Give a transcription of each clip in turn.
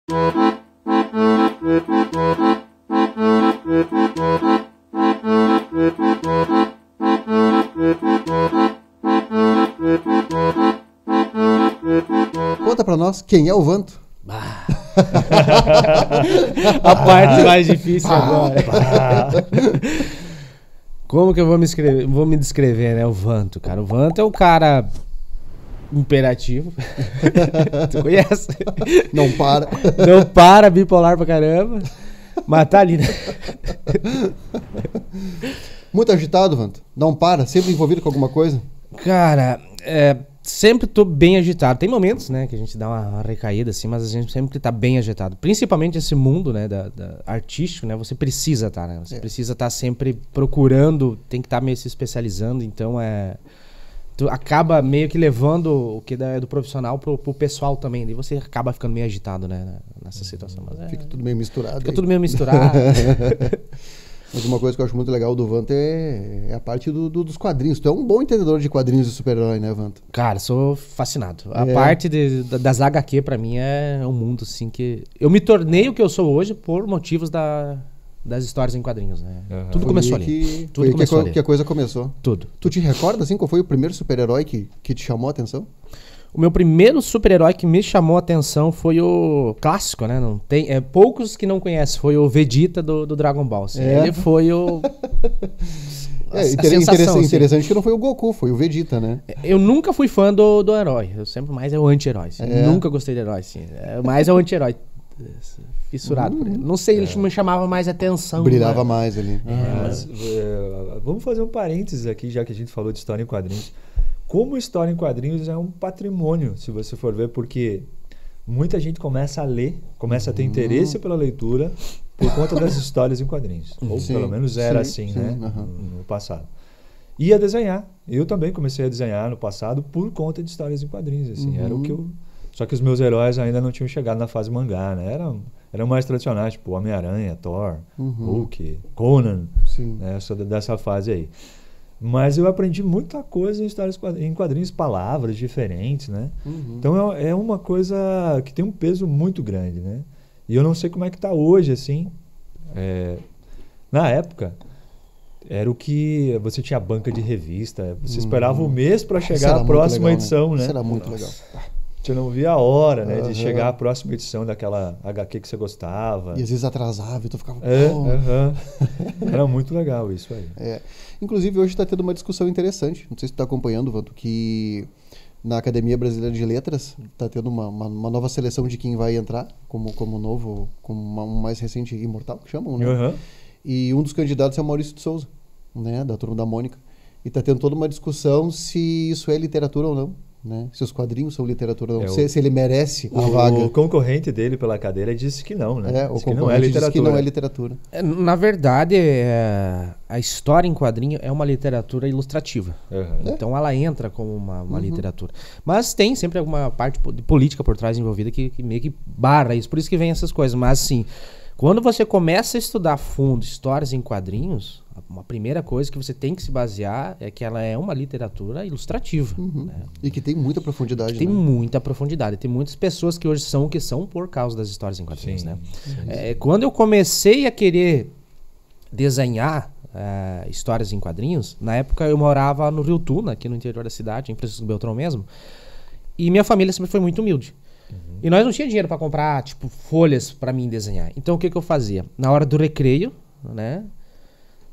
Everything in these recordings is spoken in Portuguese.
Conta pra nós quem é o Vanto. A parte mais difícil agora. Como que eu vou me descrever, né? O Vanto, cara. O Vanto é um cara imperativo. Tu conhece? Não para. Não para, bipolar pra caramba. Mas tá ali, né? Muito agitado, Vanto. Não para, sempre envolvido com alguma coisa. Cara, sempre tô bem agitado. Tem momentos, né, que a gente dá uma recaída, assim, mas a gente sempre tá bem agitado. Principalmente esse mundo, né, da artístico, né, você precisa estar, né? Você precisa estar sempre procurando, tem que estar meio se especializando, então tu acaba meio que levando o que é do profissional pro pessoal também. Daí você acaba ficando meio agitado, né, nessa situação. Mas Fica tudo meio misturado. Fica tudo meio misturado. Mas uma coisa que eu acho muito legal do Vanto é a parte dos quadrinhos. Tu é um bom entendedor de quadrinhos de super-herói, né, Vanto? Cara, sou fascinado. A parte das HQ, pra mim, é um mundo, assim, que... Eu me tornei o que eu sou hoje por motivos das histórias em quadrinhos, né? Uhum. Tudo começou ali. Tudo começou ali. Que a coisa começou. Tudo. Tu te recorda, assim, qual foi o primeiro super-herói que te chamou a atenção? O meu primeiro super-herói que me chamou a atenção foi o clássico, né? Não tem, poucos que não conhecem. Foi o Vegeta do Dragon Ball. Assim. Ele foi o... Interessante que não foi o Goku, foi o Vegeta, né? Eu nunca fui fã do herói. Eu sempre mais é o anti-herói. Assim. Nunca gostei de herói. Assim. Mais é o anti-herói. Fissurado por ele. Não sei, ele me chamava mais atenção. Brilhava mais ali. Mas, vamos fazer um parênteses aqui, já que a gente falou de história em quadrinhos. Como história em quadrinhos é um patrimônio, se você for ver, porque muita gente começa a ler, começa a ter interesse pela leitura por conta das histórias em quadrinhos. Ou pelo menos era assim, né? No passado. E a desenhar. Eu também comecei a desenhar no passado por conta de histórias em quadrinhos. Assim. Era o que eu... Só que os meus heróis ainda não tinham chegado na fase mangá, né? Eram mais tradicionais, tipo Homem-Aranha, Thor, Hulk, Conan, né? Só dessa fase aí. Mas eu aprendi muita coisa em histórias em quadrinhos, palavras diferentes, né? Então é uma coisa que tem um peso muito grande, né? E eu não sei como é que tá hoje, assim. Na época, era o que... Você tinha banca de revista, você esperava um mês para chegar a próxima edição, né? Isso era muito legal. Você não via a hora, né? De chegar a próxima edição daquela HQ que você gostava. E às vezes atrasava e tu ficava... Era muito legal isso aí. Inclusive, hoje está tendo uma discussão interessante. Não sei se tu está acompanhando, Vanto, que na Academia Brasileira de Letras está tendo uma nova seleção de quem vai entrar como novo, como um mais recente imortal, que chamam, né? E um dos candidatos é o Maurício de Souza, né? Da Turma da Mônica. E está tendo toda uma discussão se isso é literatura ou não. Né? Se os quadrinhos são literatura ou não, se ele merece a vaga. O concorrente dele pela cadeira disse que não, né? O concorrente disse que não é literatura. Na verdade, a história em quadrinho é uma literatura ilustrativa. Então ela entra como uma literatura. Mas tem sempre alguma parte de política por trás envolvida que meio que barra isso. Por isso que vem essas coisas. Mas assim, quando você começa a estudar a fundo histórias em quadrinhos, uma primeira coisa que você tem que se basear é que ela é uma literatura ilustrativa. Né? E que tem muita profundidade. Tem muita profundidade. Tem muitas pessoas que hoje são o que são por causa das histórias em quadrinhos. Né? Quando eu comecei a querer desenhar histórias em quadrinhos, na época eu morava no Rio Tuna, aqui no interior da cidade, em Francisco Beltrão mesmo, e minha família sempre foi muito humilde. E nós não tínhamos dinheiro para comprar tipo folhas para mim desenhar. Então o que eu fazia? Na hora do recreio, né?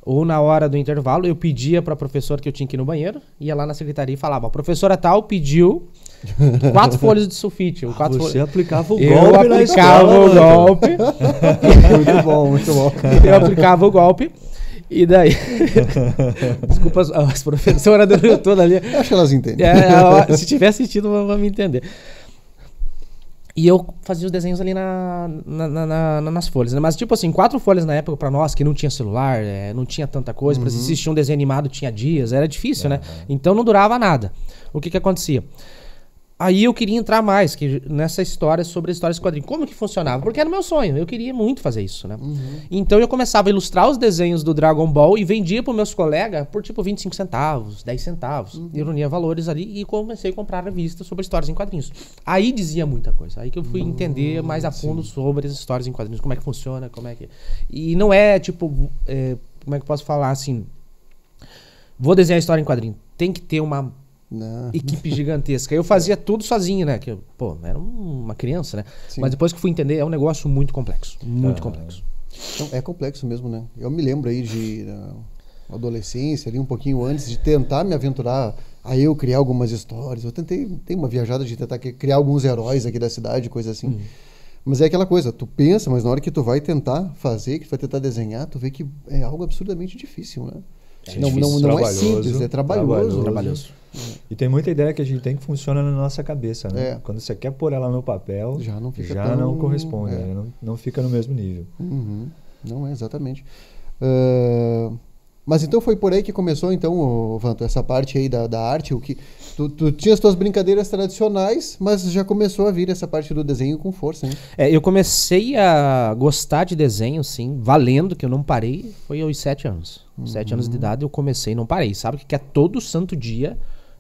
Ou na hora do intervalo, eu pedia para a professora que eu tinha que ir no banheiro, ia lá na secretaria e falava: a professora tal pediu 4 folhas de sulfite. Você aplicava o golpe na escola. Eu aplicava o golpe. Muito bom, muito bom. Eu aplicava o golpe. E daí... Desculpa as professoras do Rio todo ali. Eu acho que elas entendem. Se tiver assistido, vão me entender. E eu fazia os desenhos ali nas folhas, né? Mas tipo assim, 4 folhas na época pra nós, que não tinha celular, não tinha tanta coisa, pra assistir um desenho animado tinha dias, era difícil, né? Então não durava nada. O que acontecia? Aí eu queria entrar mais nessa história sobre histórias em quadrinhos. Como que funcionava? Porque era o meu sonho. Eu queria muito fazer isso, né? Então eu começava a ilustrar os desenhos do Dragon Ball e vendia para meus colegas por tipo 25 centavos, 10 centavos. Eu reunia valores ali e comecei a comprar revistas sobre histórias em quadrinhos. Aí dizia muita coisa. Aí que eu fui entender mais a fundo sobre as histórias em quadrinhos. Como é que funciona, como é que... E não é tipo... como é que eu posso falar assim? Vou desenhar história em quadrinho. Tem que ter uma... equipe gigantesca. Eu fazia tudo sozinho, né? Que eu, era uma criança, né? Sim. Mas depois que fui entender, é um negócio muito complexo. Muito complexo. Então, é complexo mesmo, né? Eu me lembro aí de adolescência, ali um pouquinho antes, de tentar me aventurar a eu criar algumas histórias. Eu tentei, tem uma viajada de tentar criar alguns heróis aqui da cidade, coisa assim. Mas é aquela coisa, tu pensa, mas na hora que tu vai tentar fazer, que tu vai tentar desenhar, tu vê que é algo absurdamente difícil, né? Não é simples, é trabalhoso. E tem muita ideia que a gente tem que funciona na nossa cabeça, né? Quando você quer pôr ela no papel, já não corresponde, não fica no mesmo nível. Não é, exatamente. Mas então foi por aí que começou, então, Vanto, essa parte aí da arte, o que tu tinha as tuas brincadeiras tradicionais, mas já começou a vir essa parte do desenho com força, né? Eu comecei a gostar de desenho, sim, valendo, que eu não parei, foi aos 7 anos. 7 anos de idade eu comecei e não parei. Sabe que todo santo dia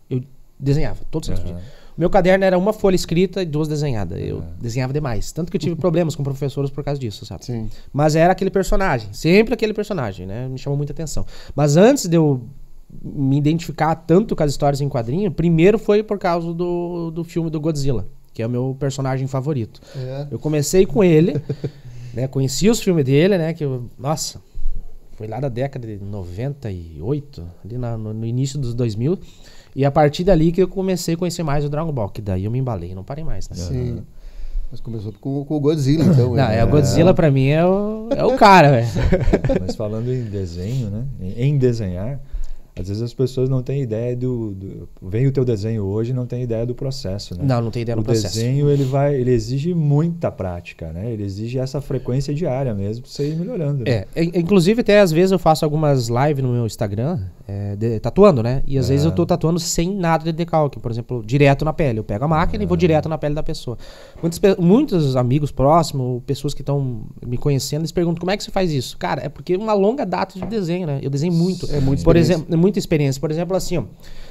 eu desenhava, todo santo dia. Meu caderno era uma folha escrita e 2 desenhadas. Eu desenhava demais. Tanto que eu tive problemas com professores por causa disso, sabe? Sim. Mas era aquele personagem. Sempre aquele personagem, né? Me chamou muita atenção. Mas antes de eu me identificar tanto com as histórias em quadrinho, primeiro foi por causa do filme do Godzilla, que é o meu personagem favorito. Eu comecei com ele, né? Conheci os filmes dele, né? Nossa, foi lá da década de 98, ali no início dos 2000. E a partir dali que eu comecei a conhecer mais o Dragon Ball, que daí eu me embalei, não parei mais, né? Sim. Mas começou com o Godzilla, então. Não, o Godzilla pra mim é o cara, velho. Mas falando em desenho, né? Em desenhar, às vezes as pessoas não têm ideia vem o teu desenho hoje e não tem ideia do processo, né? Não tem ideia do processo. O desenho, ele exige muita prática, né? Ele exige essa frequência diária mesmo pra você ir melhorando. Né? Inclusive até às vezes eu faço algumas lives no meu Instagram, tatuando, né? E às vezes eu tô tatuando sem nada de decalque, por exemplo, direto na pele. Eu pego a máquina e vou direto na pele da pessoa. Muitos amigos próximos, pessoas que estão me conhecendo, eles perguntam como é que você faz isso? Cara, é porque uma longa data de desenho, né? Eu desenho muito. Por exemplo, muita experiência. Por exemplo, assim, ó,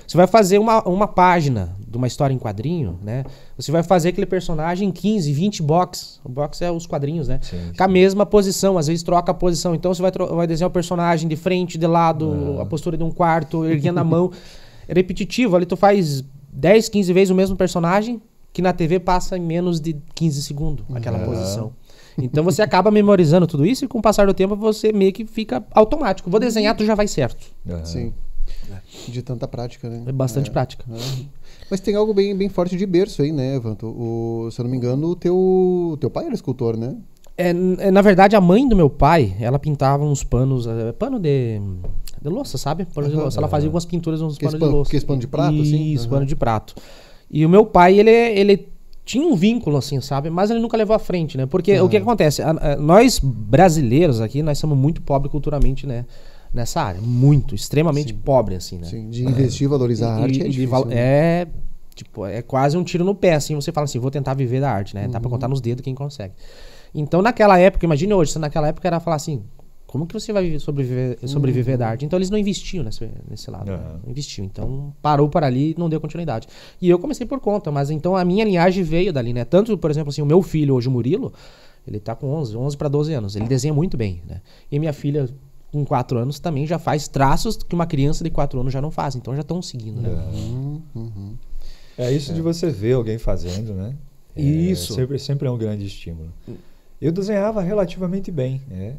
você vai fazer uma página de uma história em quadrinho, né? Você vai fazer aquele personagem em 15, 20 box. O box é os quadrinhos, né? Sim. Com a mesma posição, às vezes troca a posição. Então você vai desenhar o personagem de frente, de lado, a postura de um quarto, erguendo a mão. É repetitivo, ali tu faz 10, 15 vezes o mesmo personagem, que na TV passa em menos de 15 segundos, aquela posição. Então você acaba memorizando tudo isso e com o passar do tempo você meio que fica automático. Vou desenhar, tu já vai certo. Sim. De tanta prática, né? É bastante prática. Mas tem algo bem forte de berço aí, né, Vanto? Se eu não me engano, o teu pai era escultor, né? Na verdade, a mãe do meu pai, ela pintava uns panos, pano de louça, sabe? Pano de louça. Ela fazia algumas pinturas nos panos de louça. Que pano de prato, assim? Isso, pano de prato. E o meu pai, ele tinha um vínculo, assim, sabe? Mas ele nunca levou à frente, né? Porque o que acontece? Nós, brasileiros aqui, nós somos muito pobres culturalmente, né? Nessa área. Muito, extremamente pobre, assim, né? Sim, de investir, valorizar a arte é difícil. É quase um tiro no pé, assim. Você fala assim, vou tentar viver da arte, né? Dá pra contar nos dedos quem consegue. Então, naquela época, imagine hoje, se naquela época era falar assim, como que você vai sobreviver da arte? Então, eles não investiam nesse lado. Né? Não investiam. Então, parou para ali e não deu continuidade. E eu comecei por conta, mas então a minha linhagem veio dali, né? Tanto, por exemplo, assim, o meu filho hoje, o Murilo, ele tá com 11 para 12 anos. Ele desenha muito bem, né? E minha filha, com 4 anos, também já faz traços que uma criança de 4 anos já não faz. Então, já estão seguindo, né? É isso de você ver alguém fazendo, né? Isso. Sempre é um grande estímulo. Eu desenhava relativamente bem, né?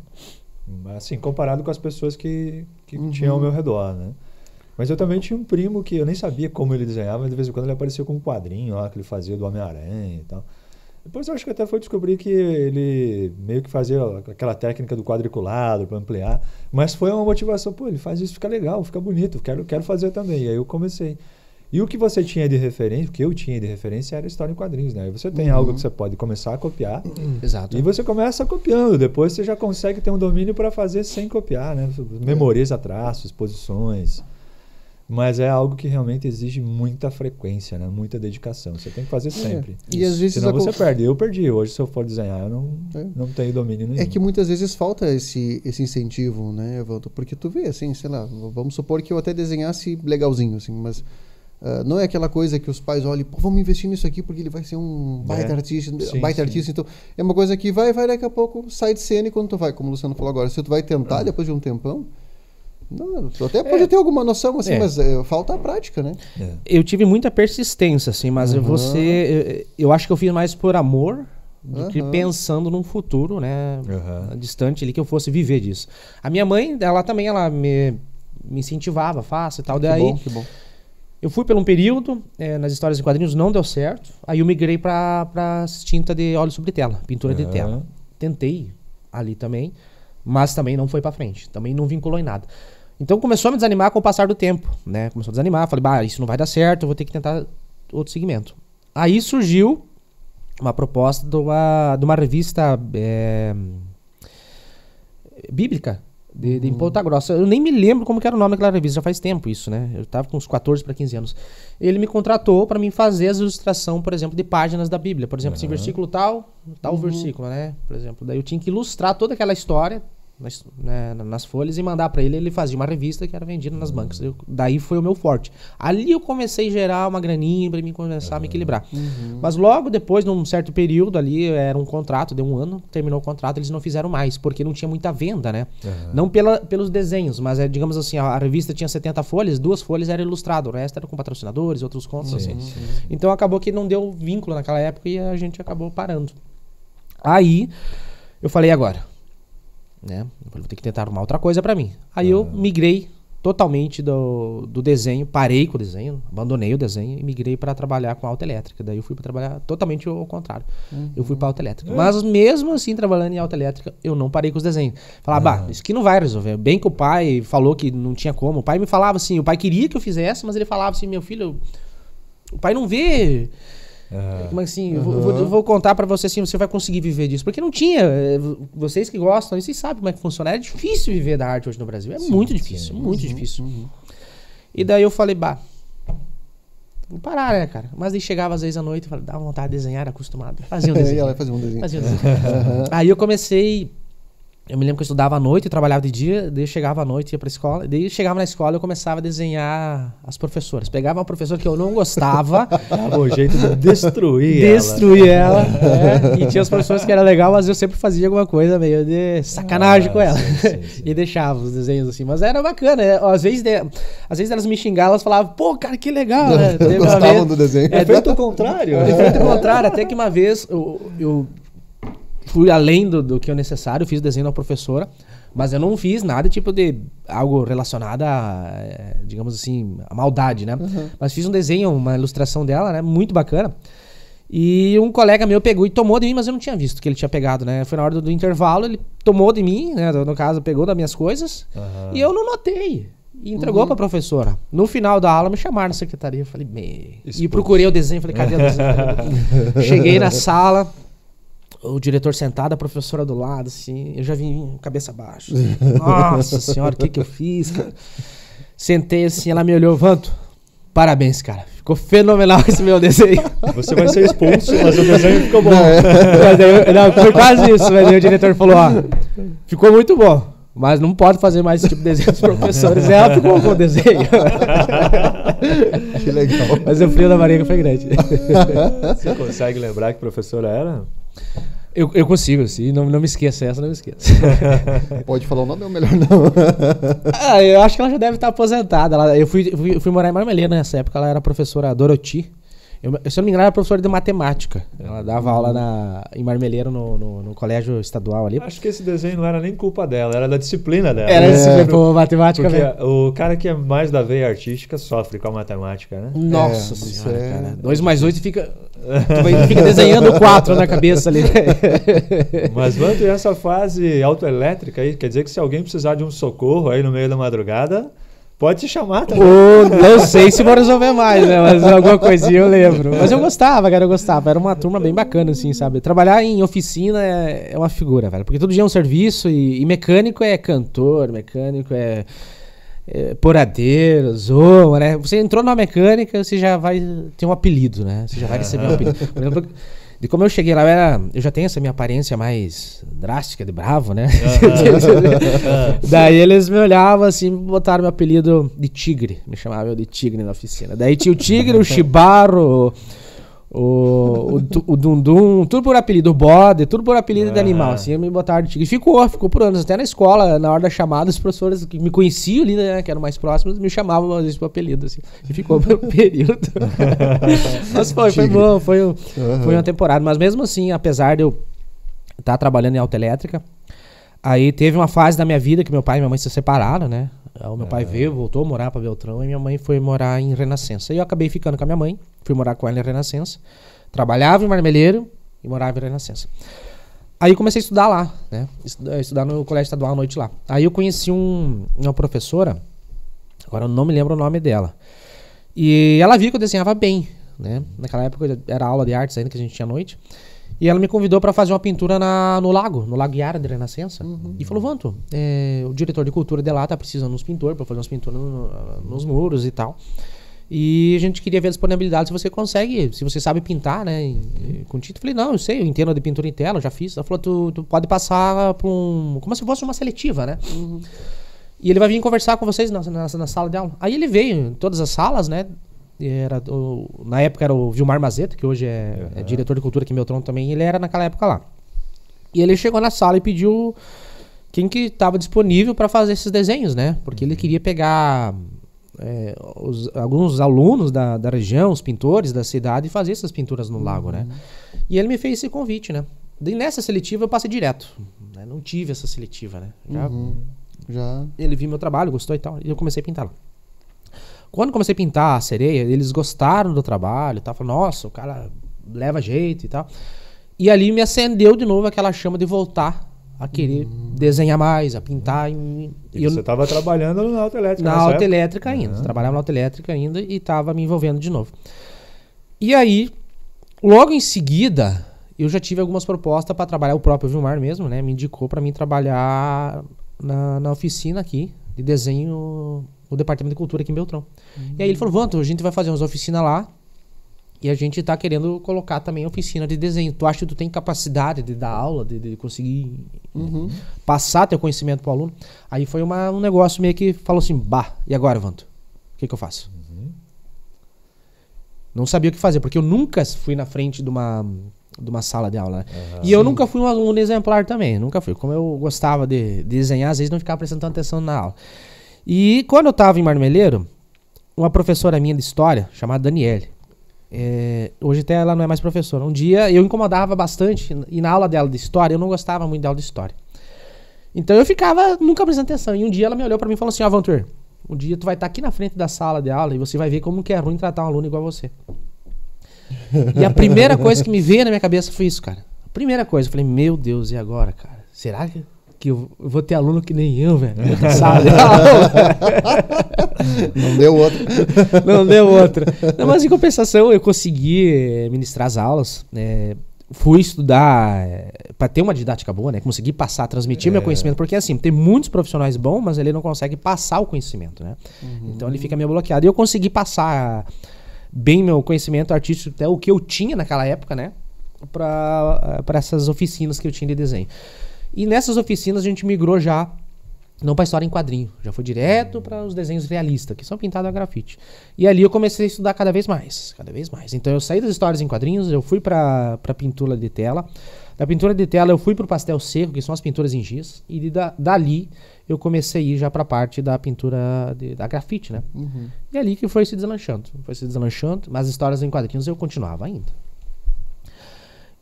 Assim, comparado com as pessoas que tinham ao meu redor, né? Mas eu também tinha um primo que eu nem sabia como ele desenhava, mas de vez em quando ele aparecia com um quadrinho lá que ele fazia do Homem-Aranha e tal. Depois eu acho que até foi descobrir que ele meio que fazia aquela técnica do quadriculado para ampliar, mas foi uma motivação, pô, ele faz isso, fica legal, fica bonito, quero fazer também. E aí eu comecei. E o que você tinha de referência, o que eu tinha de referência era história em quadrinhos, né? Aí você tem algo que você pode começar a copiar. Exato. E você começa copiando, depois você já consegue ter um domínio para fazer sem copiar, né? Memoriza traços, posições. Mas é algo que realmente exige muita frequência, né? Muita dedicação. Você tem que fazer sempre. E às vezes senão você perde. Eu perdi. Hoje, se eu for desenhar, eu não tenho domínio nenhum. É que muitas vezes falta esse incentivo, né, Evaldo? Porque tu vê, assim, sei lá, vamos supor que eu até desenhasse legalzinho, assim, mas não é aquela coisa que os pais olhem, pô, vamos investir nisso aqui porque ele vai ser um baita artista, artista. Então, é uma coisa que vai daqui a pouco, sai de cena e quando tu vai, como o Luciano falou agora, se tu vai tentar depois de um tempão, não, tu até pode ter alguma noção, assim, mas falta a prática, né? Eu tive muita persistência, assim, mas eu acho que eu fiz mais por amor do que pensando num futuro, né? Distante ali, que eu fosse viver disso. A minha mãe, ela também, ela me incentivava, faça e tal. Daí, que bom. Eu fui por um período, nas histórias em quadrinhos, não deu certo. Aí eu migrei pra tinta de óleo sobre tela, pintura de tela. Tentei ali também, mas também não foi pra frente. Também não vinculou em nada. Então começou a me desanimar com o passar do tempo, né? Começou a desanimar, falei, isso não vai dar certo, eu vou ter que tentar outro segmento. Aí surgiu uma proposta de uma revista bíblica de Ponta Grossa. Eu nem me lembro como que era o nome daquela revista, já faz tempo isso, né? Eu tava com uns 14 para 15 anos. Ele me contratou para mim fazer as ilustrações, por exemplo, de páginas da Bíblia. Por exemplo, assim, versículo tal versículo, né? Por exemplo, daí eu tinha que ilustrar toda aquela história nas folhas e mandar para ele. Ele fazia uma revista que era vendida nas bancas. Daí foi o meu forte. Ali eu comecei a gerar uma graninha para mim começar a me equilibrar. Mas logo depois, num certo período ali, era um contrato, deu um ano, terminou o contrato, eles não fizeram mais, porque não tinha muita venda, né? Não pelos desenhos, mas digamos assim, a revista tinha 70 folhas, 2 folhas eram ilustrado, o resto era com patrocinadores, outros contos, assim. Então acabou que não deu vínculo naquela época e a gente acabou parando. Aí eu falei, agora, né? Eu vou ter que tentar arrumar outra coisa pra mim. Aí eu migrei totalmente do desenho, parei com o desenho, abandonei o desenho e migrei pra trabalhar com autoelétrica. Daí eu fui pra trabalhar totalmente ao contrário. Eu fui pra autoelétrica. Mas mesmo assim, trabalhando em autoelétrica, eu não parei com os desenhos. Falava, isso aqui não vai resolver. Bem que o pai falou que não tinha como. O pai me falava assim, o pai queria que eu fizesse, mas ele falava assim, meu filho, o pai não vê... Como assim, eu vou contar pra você assim, você vai conseguir viver disso. Porque não tinha, vocês que gostam, vocês sabem como é que funciona. É difícil viver da arte hoje no Brasil. É muito difícil, muito difícil. E daí eu falei, vou parar, né, cara? Mas daí chegava às vezes à noite, eu falei, dá vontade de desenhar, era acostumado. Fazia um desenho. Ela fazia um desenho. Aí eu comecei... Eu me lembro que eu estudava à noite, trabalhava de dia, daí eu chegava à noite, ia pra escola, daí eu chegava na escola e eu começava a desenhar as professoras. Pegava uma professora que eu não gostava. O jeito de destruir ela. E tinha as professoras que era legal, mas eu sempre fazia alguma coisa meio de sacanagem com ela. Sim. E deixava os desenhos assim. Mas era bacana. Às vezes elas me xingavam, elas falavam, pô, cara, que legal. Né? Gostavam do desenho. É feito o contrário. É feito o contrário. Até que uma vez eu fui além do que é necessário, fiz desenho da professora, mas eu não fiz nada tipo de algo relacionado a, digamos assim, a maldade, né? Mas fiz um desenho, uma ilustração dela, né? Muito bacana. E um colega meu pegou e tomou de mim, mas eu não tinha visto que ele tinha pegado, né? Foi na hora do intervalo, ele tomou de mim, né? No caso, pegou das minhas coisas, e eu não notei. E entregou pra professora. No final da aula, me chamaram na secretaria. Eu falei, e procurei o desenho, falei, cadê o desenho? Cheguei na sala... O diretor sentado, a professora do lado, assim, eu já vim cabeça baixa. Assim. Nossa senhora, o que eu fiz, cara? Sentei assim, ela me olhou, Vanto, parabéns, cara. Ficou fenomenal esse meu desenho. Você vai ser expulso, mas o desenho ficou bom. Não, foi quase isso, mas aí o diretor falou, ficou muito bom, mas não pode fazer mais esse tipo de desenho dos professores. Ela ficou com o desenho. Que legal. Mas o frio da barriga foi grande. Você consegue lembrar que professora era? Eu consigo, assim, não me esqueça, essa não me esqueça. Pode falar o nome ou melhor não? Eu acho que ela já deve estar aposentada. Eu fui morar em Marmeleiro nessa época, ela era professora Doroti. Se eu não me engano, era professora de matemática. Ela dava aula em Marmeleiro, no colégio estadual ali. Acho que esse desenho não era nem culpa dela, era da disciplina dela. Era disciplina por matemática porque mesmo. O cara que é mais da veia artística sofre com a matemática, né? Nossa senhora, cara. 2 mais 8 fica desenhando 4 na cabeça ali. Mas, Vanto, e essa fase autoelétrica aí, quer dizer que se alguém precisar de um socorro aí no meio da madrugada... Pode te chamar também. Não sei se vou resolver mais, né? Mas alguma coisinha eu lembro. Mas eu gostava, cara, eu gostava. Era uma turma bem bacana, assim, sabe? Trabalhar em oficina é uma figura, velho. Porque todo dia é um serviço e mecânico é cantor, mecânico é poradeiro, zoma, né? Você entrou na mecânica, você já vai ter um apelido, né? Você já vai receber um apelido. Por exemplo, de como eu cheguei lá, eu já tenho essa minha aparência mais drástica, de bravo, né? Daí eles me olhavam assim, botaram meu apelido de tigre. Me chamavam eu de tigre na oficina. Daí tinha o tigre, o chibarro, o dundum, tudo por apelido, o bode, tudo por apelido de animal, assim, me botaram de tigre. E ficou por anos, até na escola, na hora da chamada, os professores que me conheciam ali, né, que eram mais próximos, me chamavam às vezes por apelido, assim, e ficou pelo período. Mas foi bom, foi uma temporada, mas mesmo assim, apesar de eu estar trabalhando em autoelétrica, aí teve uma fase da minha vida que meu pai e minha mãe se separaram, né, o meu pai voltou a morar para Beltrão e minha mãe foi morar em Renascença. E eu acabei ficando com a minha mãe, fui morar com ela em Renascença, trabalhava em Marmeleiro e morava em Renascença. Aí eu comecei a estudar lá, né? Estudar no colégio estadual à noite lá. Aí eu conheci uma professora, agora eu não me lembro o nome dela. E ela viu que eu desenhava bem, né? Naquela época era aula de artes ainda que a gente tinha à noite. E ela me convidou para fazer uma pintura no Lago Iara de Renascença. E falou, Vanto, o diretor de cultura de lá tá precisando de uns pintores para fazer umas pinturas nos muros e tal. E a gente queria ver a disponibilidade, se você consegue, se você sabe pintar, né, com tinta. Eu falei, não, eu sei, eu entendo de pintura em tela, eu já fiz. Ela falou, tu pode passar por como se fosse uma seletiva, né? E ele vai vir conversar com vocês na sala de aula. Aí ele veio em todas as salas, né? Na época era o Vilmar Mazeta, que hoje é diretor de cultura aqui em Beltrão também, ele era naquela época lá. E ele chegou na sala e pediu quem que estava disponível para fazer esses desenhos, né? Porque ele queria pegar alguns alunos da região, os pintores da cidade, e fazer essas pinturas no lago, né? E ele me fez esse convite, né? Daí nessa seletiva eu passei direto, né? Não tive essa seletiva, né? Já. Ele viu meu trabalho, gostou e tal, e eu comecei a pintar lá. Quando comecei a pintar a sereia, eles gostaram do trabalho e tal. Falaram, nossa, o cara leva jeito e tal. E ali me acendeu de novo aquela chama de voltar a querer desenhar mais, a pintar. E você estava trabalhando na autoelétrica? Na autoelétrica ainda. Trabalhava na autoelétrica ainda e estava me envolvendo de novo. E aí, logo em seguida, eu já tive algumas propostas para trabalhar. O próprio Vilmar mesmo, né? Me indicou para mim trabalhar na oficina aqui de desenho, no Departamento de Cultura aqui em Beltrão. E aí ele falou, Vanto, a gente vai fazer umas oficinas lá e a gente tá querendo colocar também oficina de desenho. Tu acha que tu tem capacidade de dar aula, de conseguir passar teu conhecimento pro aluno? Aí foi um negócio meio que falou assim, e agora, Vanto? O que eu faço? Não sabia o que fazer, porque eu nunca fui na frente de uma sala de aula, né? E eu nunca fui um aluno exemplar também, nunca fui. Como eu gostava de desenhar, às vezes não ficava prestando tanta atenção na aula. E quando eu estava em Marmeleiro, uma professora minha de história, chamada Daniele, hoje até ela não é mais professora, um dia eu incomodava bastante, e na aula dela de história, eu não gostava muito da aula de história. Então eu ficava nunca prestando atenção, e um dia ela me olhou pra mim e falou assim, Vantur, um dia tu vai estar aqui na frente da sala de aula e você vai ver como que é ruim tratar um aluno igual a você. E a primeira coisa que me veio na minha cabeça foi isso, cara. A primeira coisa, eu falei, meu Deus, e agora, cara? Será que eu vou ter aluno que nem eu, velho? Não deu outra. Não deu outra. Não, mas em compensação, eu consegui ministrar as aulas. Fui estudar para ter uma didática boa, né? Consegui passar, transmitir meu conhecimento. Porque assim, tem muitos profissionais bons, mas ele não consegue passar o conhecimento, né? Então ele fica meio bloqueado. E eu consegui passar bem meu conhecimento artístico, até o que eu tinha naquela época, né? Para essas oficinas que eu tinha de desenho. E nessas oficinas a gente migrou já, não para história em quadrinho, já foi direto para os desenhos realistas, que são pintados a grafite. E ali eu comecei a estudar cada vez mais. Então eu saí das histórias em quadrinhos, eu fui para pintura de tela. Da pintura de tela eu fui para o pastel seco, que são as pinturas em giz. E dali eu comecei a ir já para a parte da pintura da grafite, né? E ali que foi se deslanchando. Mas as histórias em quadrinhos eu continuava ainda.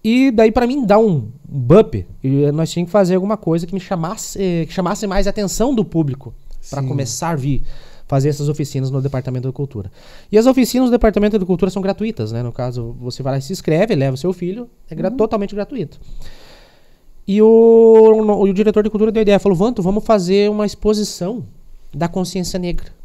E daí pra mim dar um up, nós tínhamos que fazer alguma coisa que me chamasse mais a atenção do público para começar a vir fazer essas oficinas no Departamento de Cultura. E as oficinas do Departamento de Cultura são gratuitas, né? No caso, você vai lá e se inscreve, leva o seu filho, totalmente gratuito. E o diretor de cultura deu a ideia, falou, Vanto, vamos fazer uma exposição da consciência negra.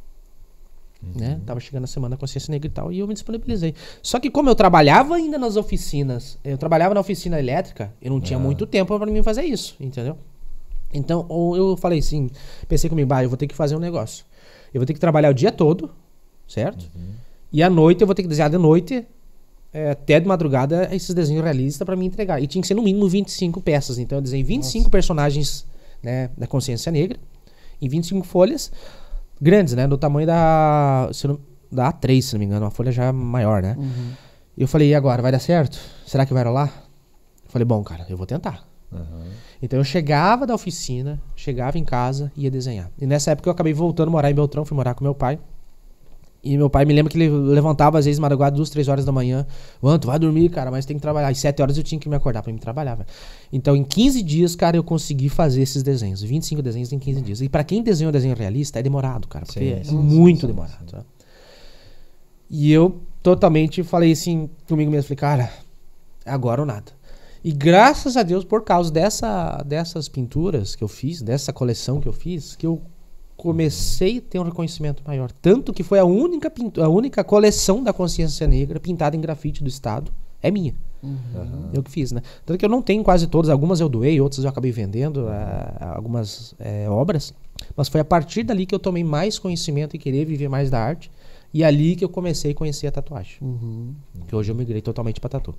Né? Tava chegando a semana da consciência negra e tal, e eu me disponibilizei. Só que como eu trabalhava ainda nas oficinas, eu trabalhava na oficina elétrica, eu não tinha muito tempo para mim fazer isso, entendeu? Então eu falei assim, pensei comigo, eu vou ter que fazer um negócio. eu vou ter que trabalhar o dia todo, certo? E à noite eu vou ter que desenhar de noite, até de madrugada, esses desenhos realistas pra me entregar. E tinha que ser no mínimo 25 peças. Então eu desenhei 25 personagens, né, da consciência negra, em 25 folhas, grandes, né? Do tamanho da A3, se não me engano, uma folha já maior, né? E eu falei, e agora, vai dar certo? Será que vai rolar? Eu falei, bom, cara, eu vou tentar. Então eu chegava da oficina, chegava em casa e ia desenhar. E nessa época eu acabei voltando a morar em Beltrão, fui morar com meu pai. E meu pai, me lembra que ele levantava às vezes madrugada 2, 3 horas da manhã. Tu vai dormir, cara, mas tem que trabalhar. Às 7 horas eu tinha que me acordar pra me trabalhar, velho. Então em 15 dias, cara, eu consegui fazer esses desenhos. 25 desenhos em 15 dias. E pra quem desenha um desenho realista, é demorado, cara. Porque é muito demorado. Tá? E eu totalmente falei assim comigo mesmo. Falei, cara, é agora ou nada. E graças a Deus, por causa dessas pinturas que eu fiz, dessa coleção que eu fiz, que eu comecei a ter um reconhecimento maior. Tanto que foi a única coleção da consciência negra pintada em grafite do estado. É minha. Eu que fiz, né? Tanto que eu não tenho quase todas. Algumas eu doei, outras eu acabei vendendo, algumas obras. Mas foi a partir dali que eu tomei mais conhecimento e querer viver mais da arte. E ali que eu comecei a conhecer a tatuagem. Que hoje eu migrei totalmente pra tatu.